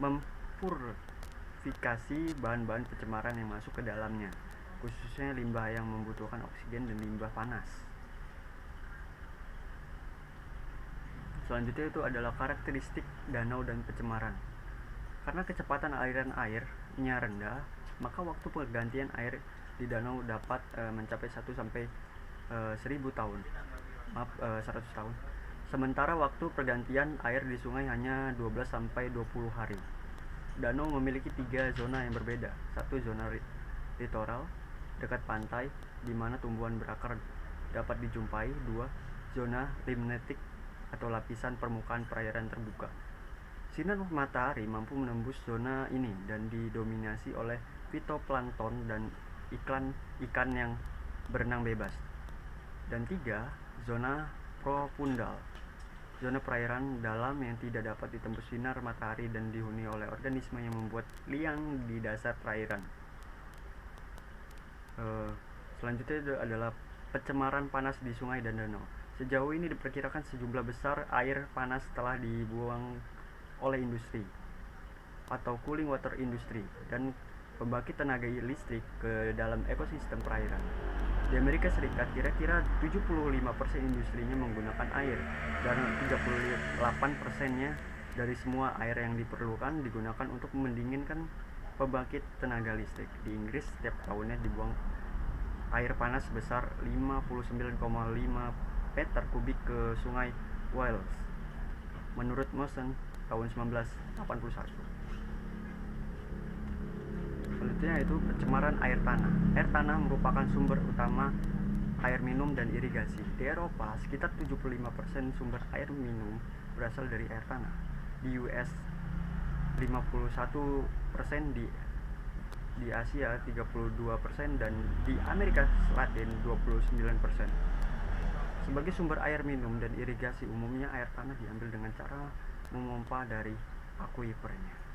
mempurifikasi bahan-bahan pencemaran yang masuk ke dalamnya, khususnya limbah yang membutuhkan oksigen dan limbah panas. Selanjutnya itu adalah karakteristik danau dan pencemaran. Karena kecepatan aliran airnya rendah, maka waktu pergantian air di danau dapat mencapai 1 sampai 100 tahun. 100 tahun. Sementara waktu pergantian air di sungai hanya 12 sampai 20 hari. Danau memiliki 3 zona yang berbeda. 1 zona litoral dekat pantai di mana tumbuhan berakar dapat dijumpai. 2 zona limnetik atau lapisan permukaan perairan terbuka. Sinar matahari mampu menembus zona ini dan didominasi oleh fitoplankton dan ikan yang berenang bebas. Dan 3 zona profundal, zona perairan dalam yang tidak dapat ditembus sinar matahari dan dihuni oleh organisme yang membuat liang di dasar perairan. Selanjutnya adalah pencemaran panas di sungai dan danau. Sejauh ini diperkirakan sejumlah besar air panas telah dibuang oleh industri atau cooling water industry dan pembangkit tenaga listrik ke dalam ekosistem perairan. Di Amerika Serikat, kira-kira 75% industrinya menggunakan air, dan 38%-nya dari semua air yang diperlukan digunakan untuk mendinginkan pembangkit tenaga listrik. Di Inggris, setiap tahunnya dibuang air panas sebesar 59,5 meter kubik ke sungai Wales, menurut Mosen tahun 1981. Selanjutnya itu pencemaran air tanah. Air tanah merupakan sumber utama air minum dan irigasi. Di Eropa, sekitar 75% sumber air minum berasal dari air tanah. Di US 51%, di Asia 32%, dan di Amerika Selatan 29%. Sebagai sumber air minum dan irigasi, umumnya air tanah diambil dengan cara memompa dari akuifernya.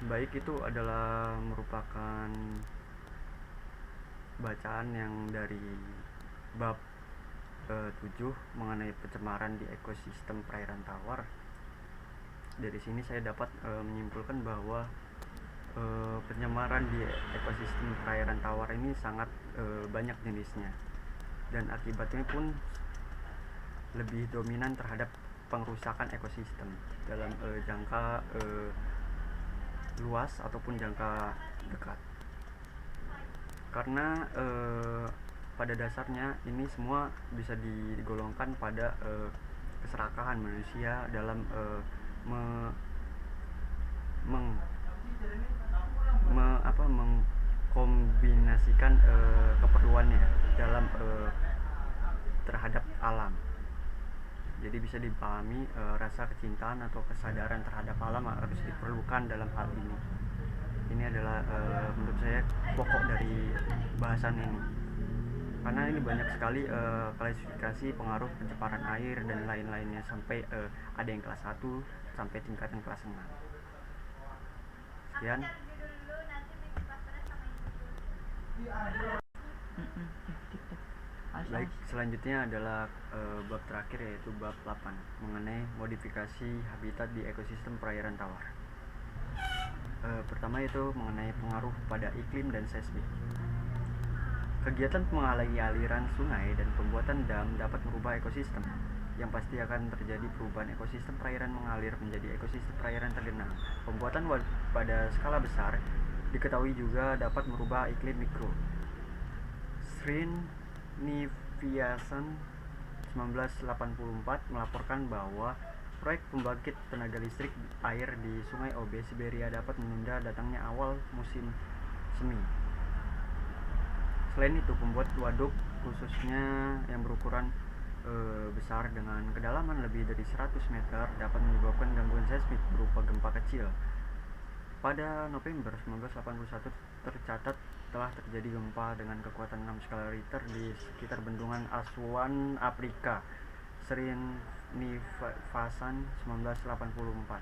Baik, itu adalah merupakan bacaan yang dari bab 7 mengenai pencemaran di ekosistem perairan tawar. Dari sini saya dapat menyimpulkan bahwa pencemaran di ekosistem perairan tawar ini sangat banyak jenisnya, dan akibatnya pun lebih dominan terhadap pengrusakan ekosistem dalam jangka luas ataupun jangka dekat. Karena pada dasarnya ini semua bisa digolongkan pada keserakahan manusia dalam mengkombinasikan keperluannya dalam terhadap alam. Jadi bisa dipahami rasa kecintaan atau kesadaran terhadap alam harus diperlukan dalam hal ini. Ini adalah menurut saya pokok dari bahasan ini, karena ini banyak sekali klasifikasi pengaruh pencemaran air dan lain-lainnya, sampai ada yang kelas 1 sampai tingkatan kelas 6. Sekian. Baik, selanjutnya adalah bab terakhir, yaitu bab 8 mengenai modifikasi habitat di ekosistem perairan tawar. Pertama itu mengenai pengaruh pada iklim dan seismik. Kegiatan menghalangi aliran sungai dan pembuatan dam dapat merubah ekosistem. yang pasti akan terjadi perubahan ekosistem perairan mengalir menjadi ekosistem perairan tergenang. Pembuatan waduk pada skala besar diketahui juga dapat merubah iklim mikro. Srinivyasan 1984 melaporkan bahwa proyek pembangkit tenaga listrik air di Sungai Obe, Siberia dapat menunda datangnya awal musim semi. Selain itu, pembuat waduk khususnya yang berukuran besar dengan kedalaman lebih dari 100 meter dapat menyebabkan gangguan seismik berupa gempa kecil. Pada November 1981 tercatat telah terjadi gempa dengan kekuatan 6 skala Richter di sekitar bendungan Aswan, Afrika. Srinivasana 1984.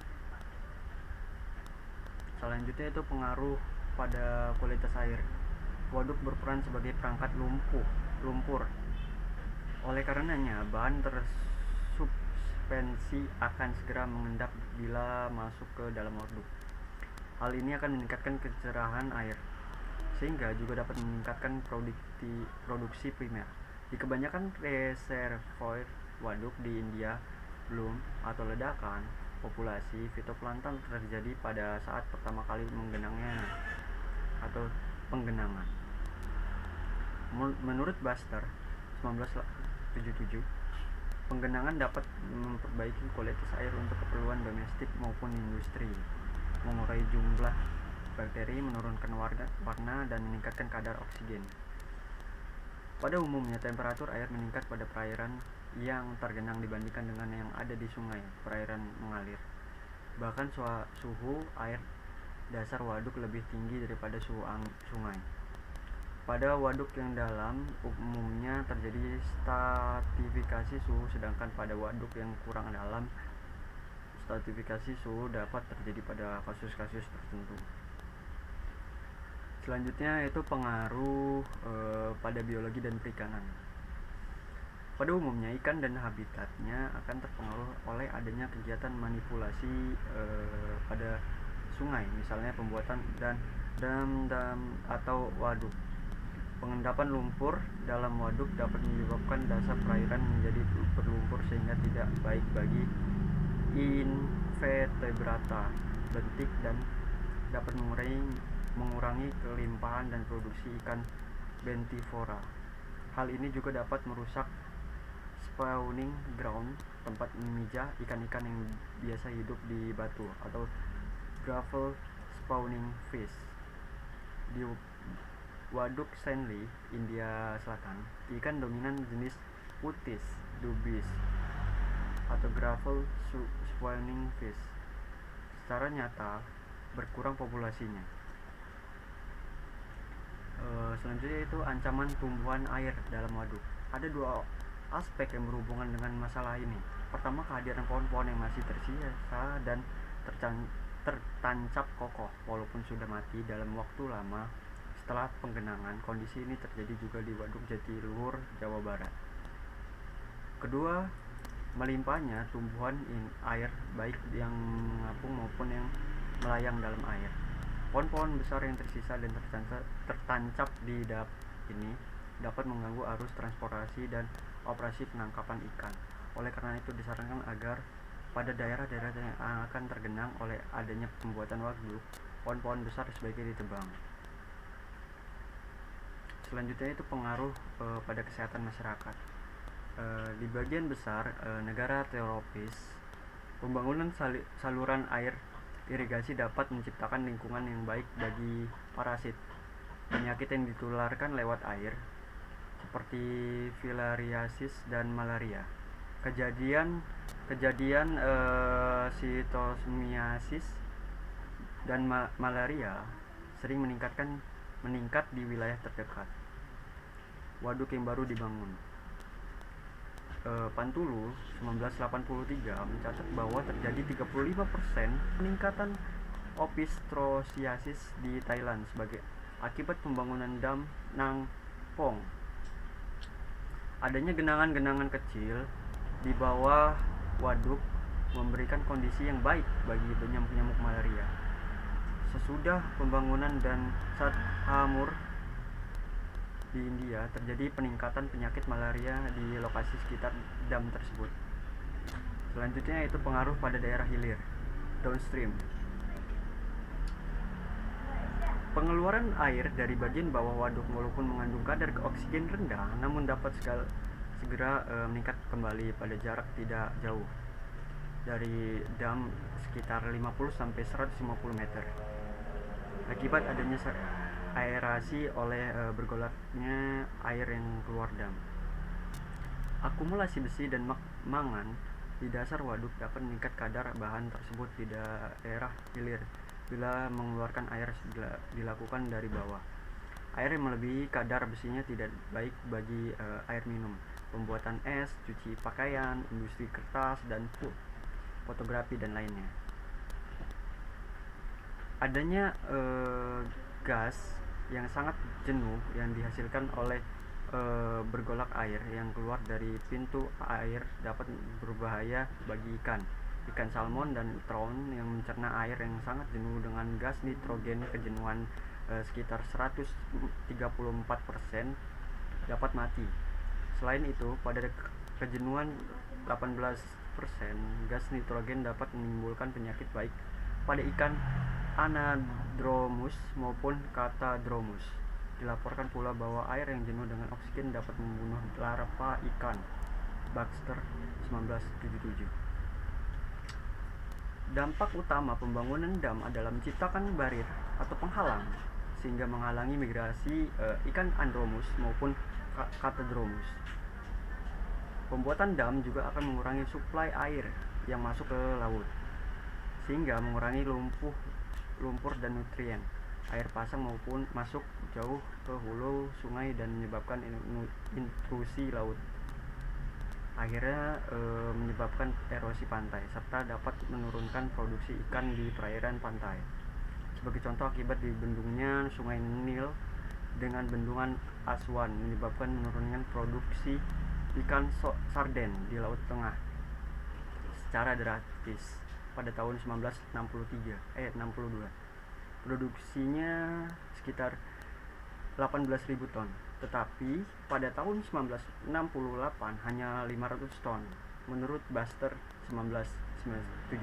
Selanjutnya itu pengaruh pada kualitas air. Waduk berperan sebagai perangkat lumpur. Oleh karenanya, bahan tersuspensi akan segera mengendap bila masuk ke dalam waduk. Hal ini akan meningkatkan kecerahan air, sehingga juga dapat meningkatkan produksi primer. Di kebanyakan reservoir waduk di India, bloom atau ledakan populasi fitoplankton terjadi pada saat pertama kali menggenangnya atau penggenangan. Menurut Buster 1977, penggenangan dapat memperbaiki kualitas air untuk keperluan domestik maupun industri, mengurai jumlah bakteri, menurunkan warna, dan meningkatkan kadar oksigen. Pada umumnya, temperatur air meningkat pada perairan yang tergenang dibandingkan dengan yang ada di sungai, perairan mengalir. Bahkan suhu air dasar waduk lebih tinggi daripada suhu sungai. Pada waduk yang dalam, umumnya terjadi stratifikasi suhu, sedangkan pada waduk yang kurang dalam, stratifikasi suhu dapat terjadi pada kasus-kasus tertentu. Selanjutnya itu pengaruh pada biologi dan perikanan. Pada umumnya, ikan dan habitatnya akan terpengaruh oleh adanya kegiatan manipulasi pada sungai, misalnya pembuatan dam atau waduk. Pengendapan lumpur dalam waduk dapat menyebabkan dasar perairan menjadi berlumpur sehingga tidak baik bagi invertebrata bentik dan dapat mengurangi kelimpahan dan produksi ikan bentifora. Hal ini juga dapat merusak spawning ground, tempat memijah ikan-ikan yang biasa hidup di batu, atau gravel spawning fish. Di waduk Senli, India Selatan, ikan dominan jenis Utis dubis atau gravel spawning fish secara nyata berkurang populasinya. Selanjutnya itu ancaman tumbuhan air dalam waduk. Ada dua aspek yang berhubungan dengan masalah ini. Pertama, kehadiran pohon-pohon yang masih tersisa dan tertancap kokoh walaupun sudah mati dalam waktu lama setelah penggenangan. Kondisi ini terjadi juga di Waduk Jatiluhur, Jawa Barat. Kedua, melimpahnya tumbuhan air baik yang mengapung maupun yang melayang dalam air. Pohon-pohon besar yang tersisa dan tertancap di ini dapat mengganggu arus transportasi dan operasi penangkapan ikan. Oleh karena itu disarankan agar pada daerah-daerah yang akan tergenang oleh adanya pembuatan waduk, pohon-pohon besar sebaiknya ditebang. Selanjutnya itu pengaruh pada kesehatan masyarakat. Di bagian besar negara tropis, pembangunan saluran air irigasi dapat menciptakan lingkungan yang baik bagi parasit penyakit yang ditularkan lewat air seperti filariasis dan malaria. Kejadian sitosmiasis dan malaria sering meningkat di wilayah terdekat. Waduk yang baru dibangun. Pantulu 1983 mencatat bahwa terjadi 35% peningkatan opisthosiasis di Thailand sebagai akibat pembangunan dam Nang Pong. Adanya genangan-genangan kecil di bawah waduk memberikan kondisi yang baik bagi penyakit malaria. Sesudah pembangunan dan saat hamur di India, terjadi peningkatan penyakit malaria di lokasi sekitar dam tersebut. Selanjutnya itu pengaruh pada daerah hilir, downstream. Pengeluaran air dari bagian bawah waduk walaupun mengandung kadar oksigen rendah, namun dapat segera meningkat kembali pada jarak tidak jauh dari dam sekitar 50-150 meter akibat adanya aerasi oleh bergolaknya air yang keluar dam. Akumulasi besi dan mangan di dasar waduk dapat meningkat kadar bahan tersebut di daerah hilir bila mengeluarkan air dilakukan dari bawah. Air yang melebihi kadar besinya tidak baik bagi air minum, pembuatan es, cuci pakaian, industri kertas dan fotografi dan lainnya. Adanya gas yang sangat jenuh yang dihasilkan oleh bergolak air yang keluar dari pintu air dapat berbahaya bagi ikan salmon dan traun yang mencerna air yang sangat jenuh dengan gas nitrogen kejenuhan sekitar 134% dapat mati. Selain itu, pada kejenuhan 18%, gas nitrogen dapat menimbulkan penyakit baik pada ikan Anadromous maupun Catadromous. Dilaporkan pula bahwa air yang jenuh dengan oksigen dapat membunuh larva ikan. Baxter 1977. Dampak utama pembangunan dam adalah menciptakan barir atau penghalang sehingga menghalangi migrasi ikan Andromus maupun Catadromous. Pembuatan dam juga akan mengurangi suplai air yang masuk ke laut sehingga mengurangi lumpur dan nutrien air pasang maupun masuk jauh ke hulu sungai dan menyebabkan intrusi laut. Akhirnya menyebabkan erosi pantai serta dapat menurunkan produksi ikan di perairan pantai. Sebagai contoh, akibat dibendungnya sungai Nil dengan bendungan Aswan menyebabkan menurunkan produksi ikan sarden di Laut Tengah secara drastis pada tahun 1962. Produksinya sekitar 18.000 ton, tetapi pada tahun 1968 hanya 500 ton menurut Baxter 1977.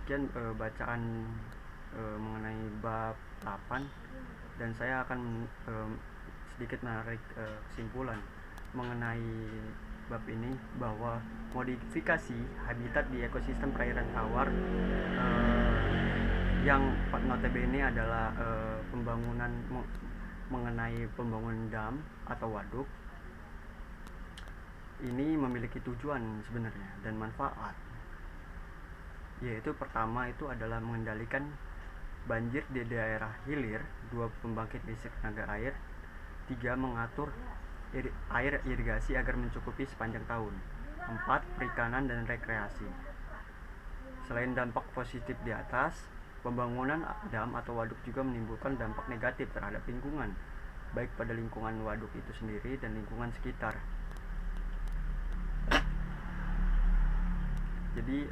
Sekian bacaan mengenai bab 8 dan saya akan sedikit menarik kesimpulan mengenai bab ini bahwa modifikasi habitat di ekosistem perairan tawar yang notabene adalah pembangunan mengenai pembangunan dam atau waduk ini memiliki tujuan sebenarnya dan manfaat, yaitu pertama itu adalah mengendalikan banjir di daerah hilir, 2 pembangkit listrik tenaga air, 3 mengatur air irigasi agar mencukupi sepanjang tahun, 4 perikanan dan rekreasi. Selain dampak positif di atas, pembangunan dam atau waduk juga menimbulkan dampak negatif terhadap lingkungan, baik pada lingkungan waduk itu sendiri dan lingkungan sekitar. Jadi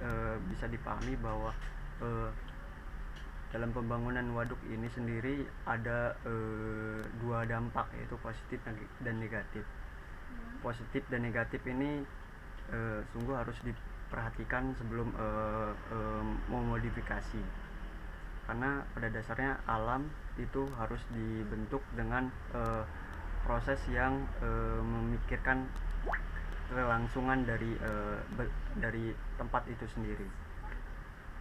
bisa dipahami bahwa dalam pembangunan waduk ini sendiri ada 2 dampak, yaitu positif dan negatif. Positif dan negatif ini sungguh harus diperhatikan sebelum memodifikasi, karena pada dasarnya alam itu harus dibentuk dengan proses yang memikirkan kelangsungan dari tempat itu sendiri.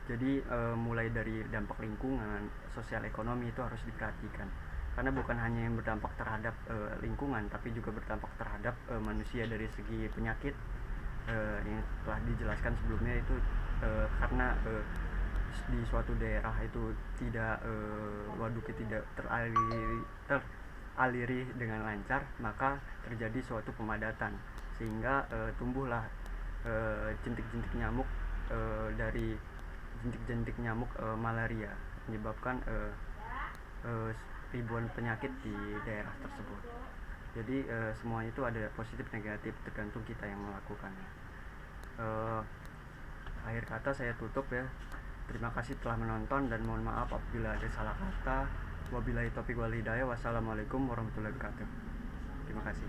Jadi mulai dari dampak lingkungan, sosial ekonomi itu harus diperhatikan, karena bukan hanya yang berdampak terhadap lingkungan, tapi juga berdampak terhadap manusia dari segi penyakit yang telah dijelaskan sebelumnya itu karena di suatu daerah itu tidak waduknya tidak teraliri dengan lancar, maka terjadi suatu pemadatan sehingga tumbuhlah jentik-jentik nyamuk dari jentik-jentik nyamuk malaria, menyebabkan ribuan penyakit di daerah tersebut. Jadi semua itu ada positif negatif tergantung kita yang melakukannya. Akhir kata saya tutup ya. Terima kasih telah menonton dan mohon maaf apabila ada salah kata. Wabillahi taufiq wal hidayah. Wassalamualaikum warahmatullahi wabarakatuh. Terima kasih.